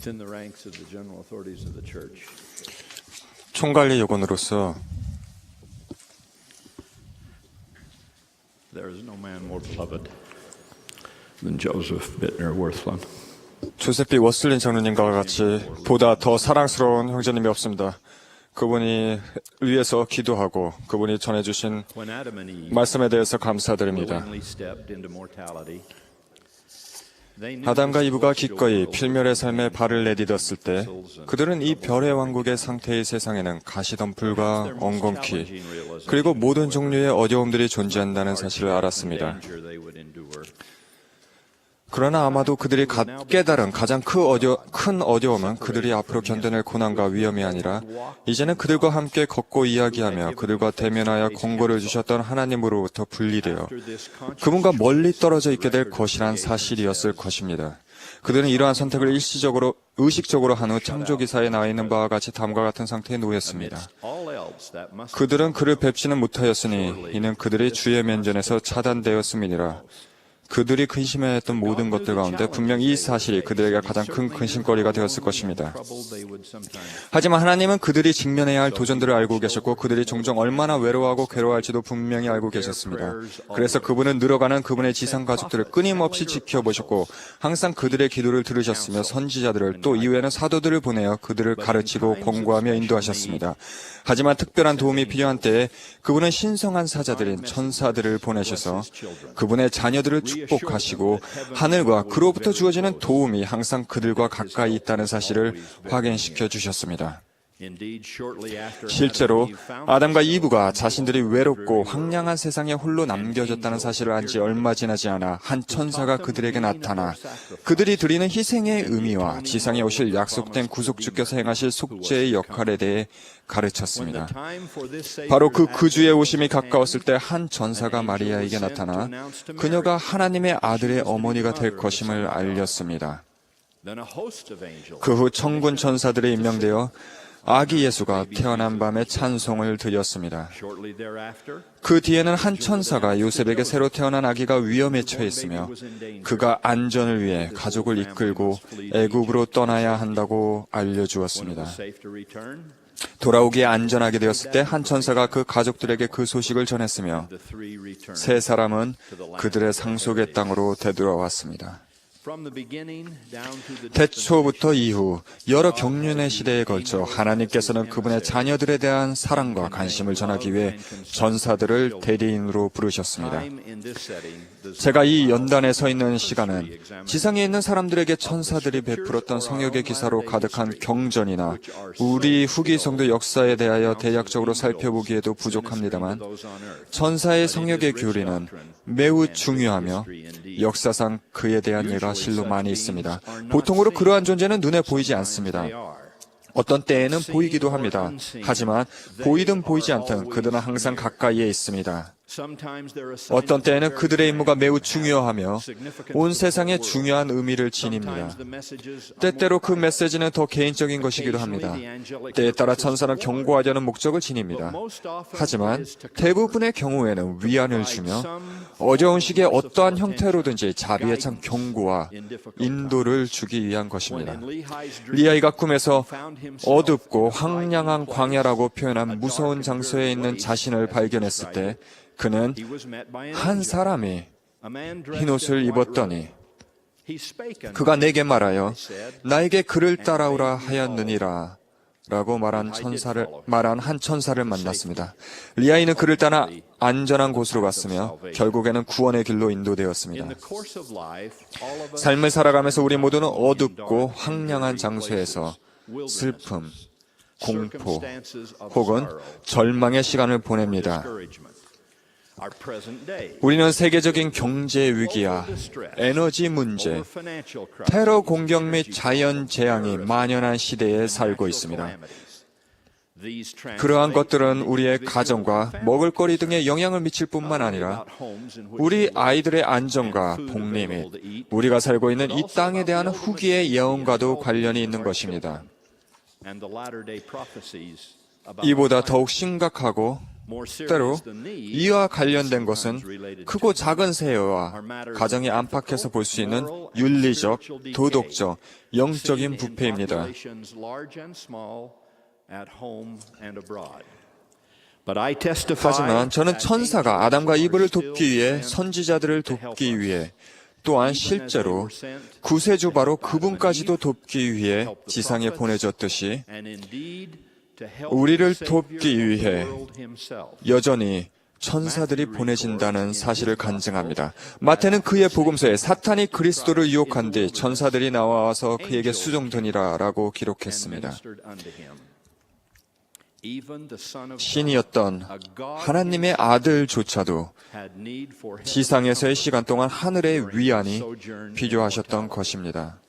within the ranks of the general authorities of the church. 총관리 요건으로서 There is no man more beloved than Joseph Bittner Worthlin. 조셉 B. 워슬린 장로님과 같이 보다 더 사랑스러운 형제님이 없습니다. 그분이 위해서 기도하고 그분이 전해주신 When Adam and Eve 말씀에 대해서 감사드립니다. willingly stepped into mortality, they knew 아담과 this 이브가 celestial 기꺼이 world 필멸의 삶에 발을 내디뎠을 때 그들은 이 별의 왕국의 상태의 세상에는 가시덤불과 엉겅퀴 그리고 모든 종류의 어려움들이 존재한다는 사실을 알았습니다. danger they would endure. 그러나 아마도 그들이 깨달은 가장 큰 어려움은 그들이 앞으로 견뎌낼 고난과 위험이 아니라 이제는 그들과 함께 걷고 이야기하며 그들과 대면하여 권고를 주셨던 하나님으로부터 분리되어 그분과 멀리 떨어져 있게 될 것이란 사실이었을 것입니다. 그들은 이러한 선택을 의식적으로 한 후 창조기사에 나와 있는 바와 같이 다음과 같은 상태에 놓였습니다. 그들은 그를 뵙지는 못하였으니 이는 그들이 주의 면전에서 차단되었음이니라. 그들이 근심해했던 모든 것들 가운데 분명 이 사실이 그들에게 가장 큰 근심거리가 되었을 것입니다. 하지만 하나님은 그들이 직면해야 할 도전들을 알고 계셨고 그들이 종종 얼마나 외로워하고 괴로워할지도 분명히 알고 계셨습니다. 그래서 그분은 늘어가는 그분의 지상 가족들을 끊임없이 지켜보셨고 항상 그들의 기도를 들으셨으며 선지자들을 또 이후에는 사도들을 보내어 그들을 가르치고 권고하며 인도하셨습니다. 하지만 특별한 도움이 필요한 때에 그분은 신성한 사자들인 천사들을 보내셔서 그분의 자녀들을 축복하시고 하늘과 그로부터 주어지는 도움이 항상 그들과 가까이 있다는 사실을 확인시켜 주셨습니다. 실제로 아담과 이브가 자신들이 외롭고 황량한 세상에 홀로 남겨졌다는 사실을 안 지 얼마 지나지 않아 한 천사가 그들에게 나타나 그들이 드리는 희생의 의미와 지상에 오실 약속된 구속주께서 행하실 속죄의 역할에 대해 가르쳤습니다. 바로 그 구주의 오심이 가까웠을 때 한 천사가 마리아에게 나타나 그녀가 하나님의 아들의 어머니가 될 것임을 알렸습니다. 그 후 천군 천사들이 임명되어 아기 예수가 태어난 밤에 찬송을 드렸습니다. 그 뒤에는 한 천사가 요셉에게 새로 태어난 아기가 위험에 처했으며 그가 안전을 위해 가족을 이끌고 애굽으로 떠나야 한다고 알려주었습니다. 돌아오기에 안전하게 되었을 때 한 천사가 그 가족들에게 그 소식을 전했으며 세 사람은 그들의 상속의 땅으로 되돌아왔습니다. 태초부터 이후 여러 경륜의 시대에 걸쳐 하나님께서는 그분의 자녀들에 대한 사랑과 관심을 전하기 위해 전사들을 대리인으로 부르셨습니다. 제가 이 연단에 서 있는 시간은 지상에 있는 사람들에게 천사들이 베풀었던 성역의 기사로 가득한 경전이나 우리 후기 성도 역사에 대하여 대략적으로 살펴보기에도 부족합니다만 천사의 성역의 교리는 매우 중요하며 역사상 그에 대한 예가 실로 많이 있습니다. 보통으로 그러한 존재는 눈에 보이지 않습니다. 어떤 때에는 보이기도 합니다. 하지만 보이든 보이지 않든 그들은 항상 가까이에 있습니다. 어떤 때에는 그들의 임무가 매우 중요하며 온 세상에 중요한 의미를 지닙니다. 때때로 그 메시지는 더 개인적인 것이기도 합니다. 때에 따라 천사는 경고하려는 목적을 지닙니다. 하지만 대부분의 경우에는 위안을 주며 어려운 시기에 어떠한 형태로든지 자비에 찬 경고와 인도를 주기 위한 것입니다. 리아이가 꿈에서 어둡고 황량한 광야라고 표현한 무서운 장소에 있는 자신을 발견했을 때 그는 한 사람이 흰옷을 입었더니 그가 내게 말하여 나에게 그를 따라오라 하였느니라 라고 말한 한 천사를 만났습니다. 리아이는 그를 따라 안전한 곳으로 갔으며 결국에는 구원의 길로 인도되었습니다. 삶을 살아가면서 우리 모두는 어둡고 황량한 장소에서 슬픔, 공포 혹은 절망의 시간을 보냅니다. 우리는 세계적인 경제 위기야 에너지 문제, 테러 공격 및 자연 재앙이 만연한 시대에 살고 있습니다. 그러한 것들은 우리의 가정과 먹을거리 등에 영향을 미칠 뿐만 아니라 우리 아이들의 안전과 복리 및 우리가 살고 있는 이 땅에 대한 후기의 예언과도 관련이 있는 것입니다. 이보다 더욱 심각하고 때로 이와 관련된 것은 크고 작은 새와 가정의 안팎에서 볼 수 있는 윤리적, 도덕적, 영적인 부패입니다. 하지만 저는 천사가 아담과 이브를 돕기 위해, 선지자들을 돕기 위해, 또한 실제로 구세주 바로 그분까지도 돕기 위해 지상에 보내졌듯이 우리를 돕기 위해 여전히 천사들이 보내진다는 사실을 간증합니다. 마태는 그의 복음서에 사탄이 그리스도를 유혹한 뒤 천사들이 나와서 그에게 수종드니라 라고 기록했습니다. 신이었던 하나님의 아들조차도 지상에서의 시간 동안 하늘의 위안이 필요하셨던 것입니다.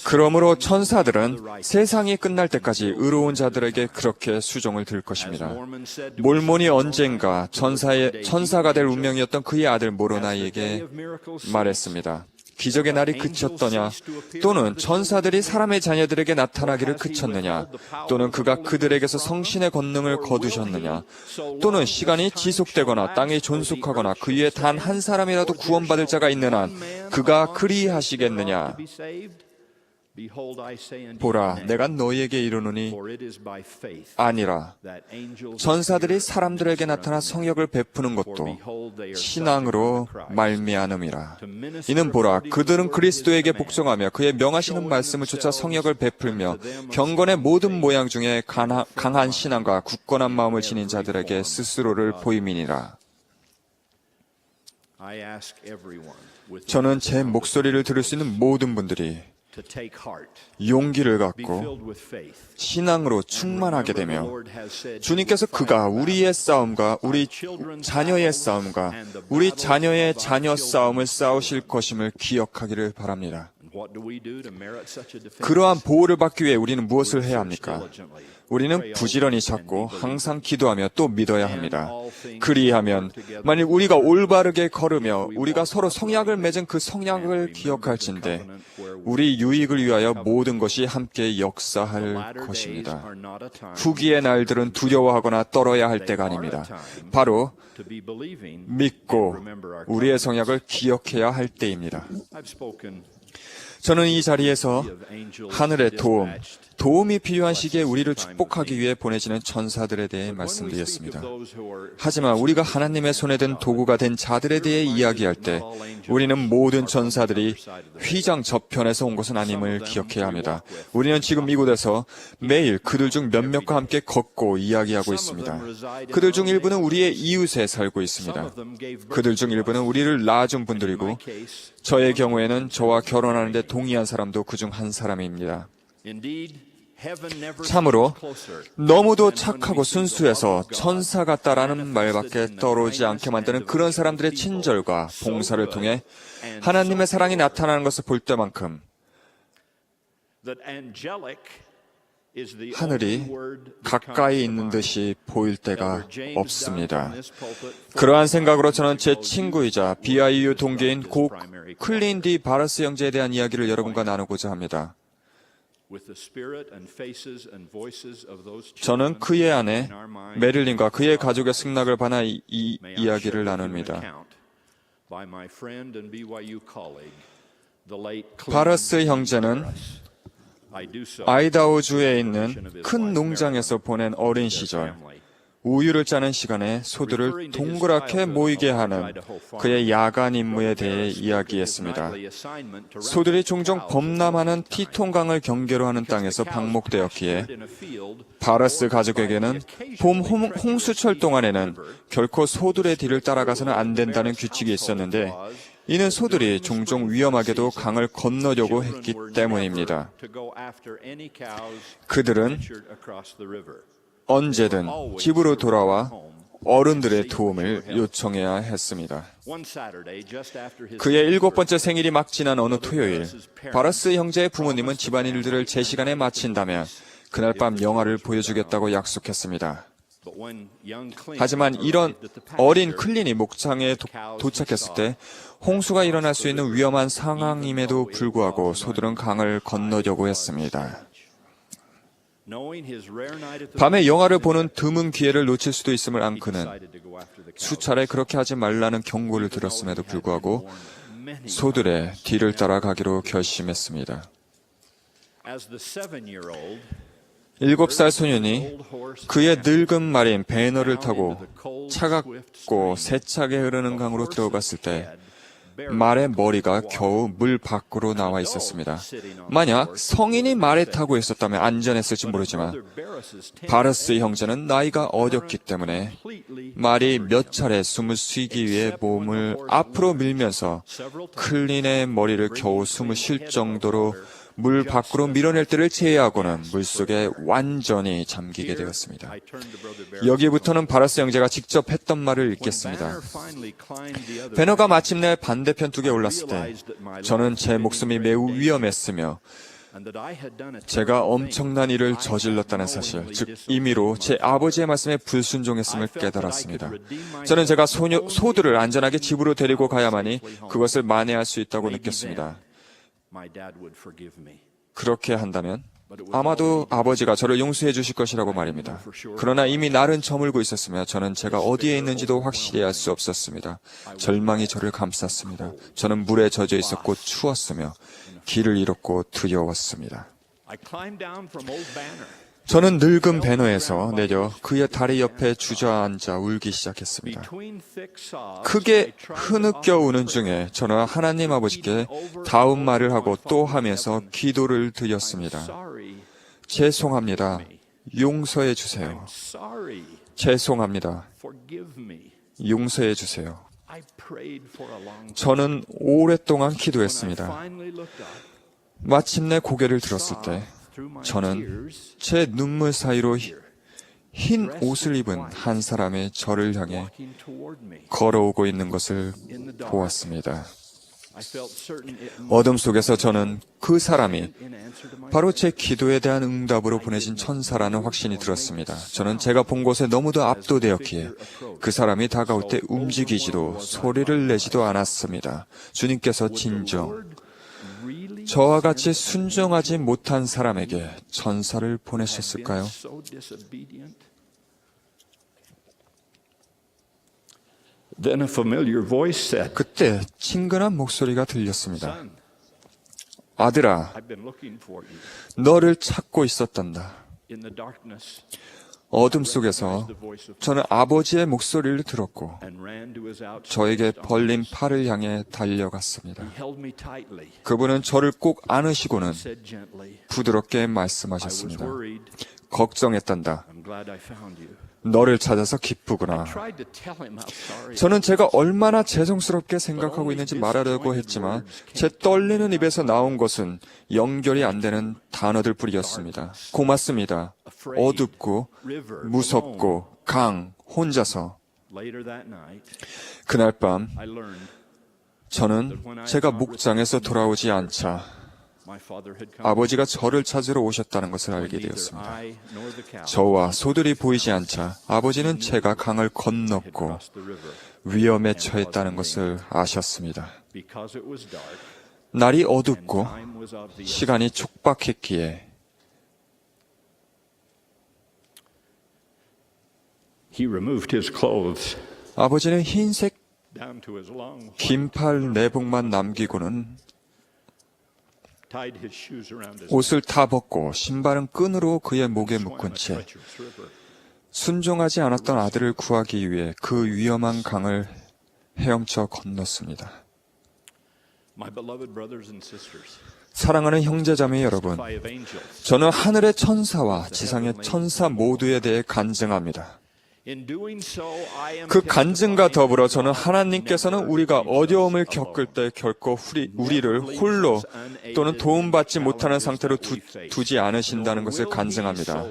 그러므로 천사들은 세상이 끝날 때까지 의로운 자들에게 그렇게 수종을 들 것입니다. 몰몬이 언젠가 천사가 될 운명이었던 그의 아들 모로나이에게 말했습니다. 기적의 날이 그쳤더냐? 또는 천사들이 사람의 자녀들에게 나타나기를 그쳤느냐? 또는 그가 그들에게서 성신의 권능을 거두셨느냐? 또는 시간이 지속되거나 땅이 존속하거나 그 위에 단 한 사람이라도 구원받을 자가 있는 한 그가 그리하시겠느냐? 보라, 내가 너희에게 이르노니 아니라 천사들이 사람들에게 나타나 성역을 베푸는 것도 신앙으로 말미암음이라. 이는 보라, 그들은 그리스도에게 복종하며 그의 명하시는 말씀을 쫓아 성역을 베풀며 경건의 모든 모양 중에 강한 신앙과 굳건한 마음을 지닌 자들에게 스스로를 보임이니라. 저는 제 목소리를 들을 수 있는 모든 분들이 용기를 갖고 신앙으로 충만하게 되며 주님께서 그가 우리의 싸움과 우리 자녀의 싸움과 우리 자녀의 자녀 싸움을 싸우실 것임을 기억하기를 바랍니다. 그러한 보호를 받기 위해 우리는 무엇을 해야 합니까? 우리는 부지런히 찾고 항상 기도하며 또 믿어야 합니다. 그리하면 만일 우리가 올바르게 걸으며 우리가 서로 성약을 맺은 그 성약을 기억할진대 우리 유익을 위하여 모든 것이 함께 역사할 것입니다. 후기의 날들은 두려워하거나 떨어야 할 때가 아닙니다. 바로 믿고 우리의 성약을 기억해야 할 때입니다. 저는 이 자리에서 하늘의 도움이 필요한 시기에 우리를 축복하기 위해 보내지는 천사들에 대해 말씀드렸습니다. 하지만 우리가 하나님의 손에 든 도구가 된 자들에 대해 이야기할 때 우리는 모든 천사들이 휘장 저편에서 온 것은 아님을 기억해야 합니다. 우리는 지금 이곳에서 매일 그들 중 몇몇과 함께 걷고 이야기하고 있습니다. 그들 중 일부는 우리의 이웃에 살고 있습니다. 그들 중 일부는 우리를 낳아준 분들이고 저의 경우에는 저와 결혼하는데 동의한 사람도 그중 한 사람입니다. 참으로 너무도 착하고 순수해서 천사 같다라는 말밖에 떠오르지 않게 만드는 그런 사람들의 친절과 봉사를 통해 하나님의 사랑이 나타나는 것을 볼 때만큼 하늘이 가까이 있는 듯이 보일 때가 없습니다. 그러한 생각으로 저는 제 친구이자 BIU 동기인 고 클린 디 바르스 형제에 대한 이야기를 여러분과 나누고자 합니다. 저는 그의 아내 메릴린과 그의 가족의 승낙을 받아 이 이야기를 나눕니다. 바르스 형제는 아이다호주에 있는 큰 농장에서 보낸 어린 시절, 우유를 짜는 시간에 소들을 동그랗게 모이게 하는 그의 야간 임무에 대해 이야기했습니다. 소들이 종종 범람하는 티통강을 경계로 하는 땅에서 방목되었기에 바르스 가족에게는 봄 홍수철 동안에는 결코 소들의 뒤를 따라가서는 안 된다는 규칙이 있었는데 이는 소들이 종종 위험하게도 강을 건너려고 했기 때문입니다. 그들은 언제든 집으로 돌아와 어른들의 도움을 요청해야 했습니다. 그의 7번째 생일이 막 지난 어느 토요일, 바르스 형제의 부모님은 집안일들을 제 시간에 마친다면 그날 밤 영화를 보여주겠다고 약속했습니다. 하지만 이런 어린 클린이 목장에 도착했을 때 홍수가 일어날 수 있는 위험한 상황임에도 불구하고 소들은 강을 건너려고 했습니다. 밤에 영화를 보는 드문 기회를 놓칠 수도 있음을 안 그는 수차례 그렇게 하지 말라는 경고를 들었음에도 불구하고 소들의 뒤를 따라가기로 결심했습니다. 7살 소년이 그의 늙은 말인 배너를 타고 차갑고 세차게 흐르는 강으로 들어갔을 때 말의 머리가 겨우 물 밖으로 나와 있었습니다. 만약 성인이 말에 타고 있었다면 안전했을지 모르지만 바르스의 형제는 나이가 어렸기 때문에 말이 몇 차례 숨을 쉬기 위해 몸을 앞으로 밀면서 클린의 머리를 겨우 숨을 쉴 정도로 물 밖으로 밀어낼 때를 제외하고는 물속에 완전히 잠기게 되었습니다. 여기부터는 바라스 형제가 직접 했던 말을 읽겠습니다. 배너가 마침내 반대편 둑에 올랐을 때 저는 제 목숨이 매우 위험했으며 제가 엄청난 일을 저질렀다는 사실, 즉 임의로 제 아버지의 말씀에 불순종했음을 깨달았습니다. 저는 제가 소들을 안전하게 집으로 데리고 가야만이 그것을 만회할 수 있다고 느꼈습니다. 그렇게 한다면 아마도 아버지가 저를 용서해 주실 것이라고 말입니다. 그러나 이미 날은 저물고 있었으며 저는 제가 어디에 있는지도 확실히 알 수 없었습니다. 절망이 저를 감쌌습니다. 저는 물에 젖어 있었고 추웠으며 길을 잃었고 두려웠습니다. 저는 늙은 배너에서 내려 그의 다리 옆에 주저앉아 울기 시작했습니다. 크게 흐느껴 우는 중에 저는 하나님 아버지께 다음 말을 하고 또 하면서 기도를 드렸습니다. 죄송합니다. 용서해 주세요. 죄송합니다. 용서해 주세요. 저는 오랫동안 기도했습니다. 마침내 고개를 들었을 때 저는 제 눈물 사이로 흰 옷을 입은 한 사람이 저를 향해 걸어오고 있는 것을 보았습니다. 어둠 속에서 저는 그 사람이 바로 제 기도에 대한 응답으로 보내진 천사라는 확신이 들었습니다. 저는 제가 본 곳에 너무도 압도되었기에 그 사람이 다가올 때 움직이지도 소리를 내지도 않았습니다. 주님께서 진정 저와 같이 순종하지 못한 사람에게 천사를 보내셨을까요? Then a familiar voice said, 그때 친근한 목소리가 들렸습니다. 아들아, I've been looking for you 너를 찾고 있었단다. in the darkness 어둠 속에서 저는 아버지의 목소리를 들었고 and ran to his outside. 저에게 벌린 팔을 향해 달려갔습니다. He held me tightly, 그분은 저를 꼭 안으시고는 said gently, 부드럽게 I was 말씀하셨습니다. worried. 걱정했단다. I'm glad I found you. 너를 찾아서 기쁘구나. Tried to tell him how sorry. 저는 제가 얼마나 죄송스럽게 생각하고 있는지 말하려고 했지만 제 떨리는 입에서 나온 것은 연결이 안 되는 단어들 뿐이었습니다. 고맙습니다. 어둡고 무섭고 강 혼자서. Later that night, 그날 밤 I learned 저는 제가 목장에서 돌아오지 않자 my father had come. 아버지가 저를 찾으러 오셨다는 것을 알게 Neither 되었습니다. I nor the cow 저와 소들이 보이지 않자 아버지는 제가 강을 건넜고 crossed the river 위험에 처했다는 것을 아셨습니다. because it was dark. 날이 어둡고 Time was of the 시간이 촉박했기에 He removed his clothes 아버지는 흰색 down to his long 긴팔 내복만 남기고는 tied his shoes around his 옷을 다 벗고 신발은 끈으로 그의 목에 swam 묶은 a 채 treacherous river. 순종하지 않았던 아들을 구하기 위해 그 위험한 강을 헤엄쳐 건넜습니다. My beloved brothers and sisters, 사랑하는 형제자매 여러분, fire of angels. 저는 하늘의 천사와 지상의 천사 모두에 대해 간증합니다. In doing so, I am 그 간증과 testifying 더불어 that 저는 God 하나님께서는 never 우리가 leaves us 어려움을 alone. 겪을 때 결코 우리를 홀로 또는 도움받지 못하는 상태로 두지 않으신다는 것을 간증합니다.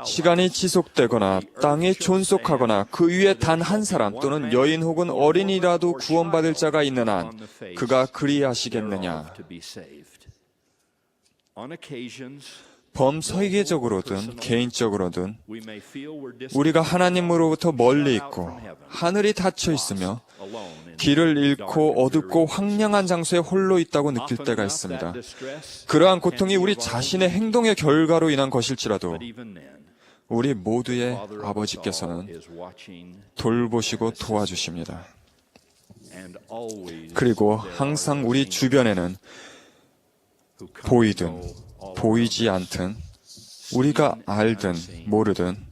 시간이 지속되거나 땅이 존속하거나 그 위에 단 한 사람 또는 여인 혹은 어린이라도 구원받을 자가 있는 한 그가 그리하시겠느냐. 범설계적으로든 개인적으로든 우리가 하나님으로부터 멀리 있고 하늘이 닫혀 있으며 길을 잃고 어둡고 황량한 장소에 홀로 있다고 느낄 때가 있습니다. 그러한 고통이 우리 자신의 행동의 결과로 인한 것일지라도 우리 모두의 아버지께서는 돌보시고 도와주십니다. 그리고 항상 우리 주변에는 보이든 보이지 않든 우리가 알든 모르든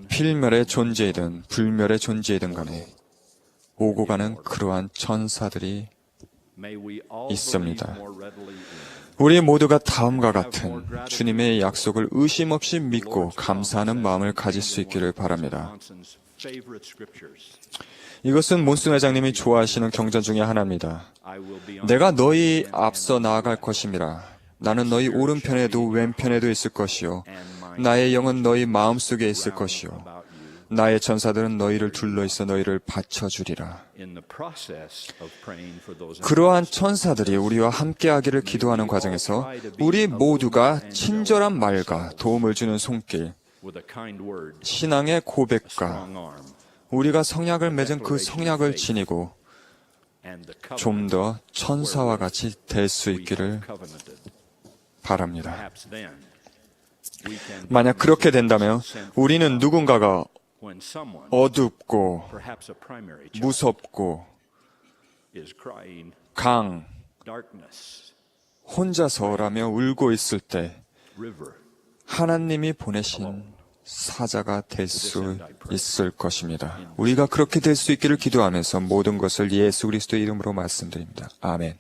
필멸의 존재이든 불멸의 존재이든 간에 오고 가는 그러한 천사들이 있습니다. 우리 모두가 다음과 같은 주님의 약속을 의심 없이 믿고 감사하는 마음을 가질 수 있기를 바랍니다. 이것은 몬슨 회장님이 좋아하시는 경전 중에 하나입니다. 내가 너희 앞서 나아갈 것임이라. 나는 너희 오른편에도 왼편에도 있을 것이요. 나의 영은 너희 마음속에 있을 것이요. 나의 천사들은 너희를 둘러있어 너희를 받쳐주리라. 그러한 천사들이 우리와 함께하기를 기도하는 과정에서 우리 모두가 친절한 말과 도움을 주는 손길, 신앙의 고백과 우리가 성약을 맺은 그 성약을 지니고 좀 더 천사와 같이 될 수 있기를 바랍니다. 만약 그렇게 된다면 우리는 누군가가 어둡고 무섭고 혼자서라며 울고 있을 때 하나님이 보내신 사자가 될 수 있을 것입니다. 우리가 그렇게 될 수 있기를 기도하면서 모든 것을 예수 그리스도의 이름으로 말씀드립니다. 아멘.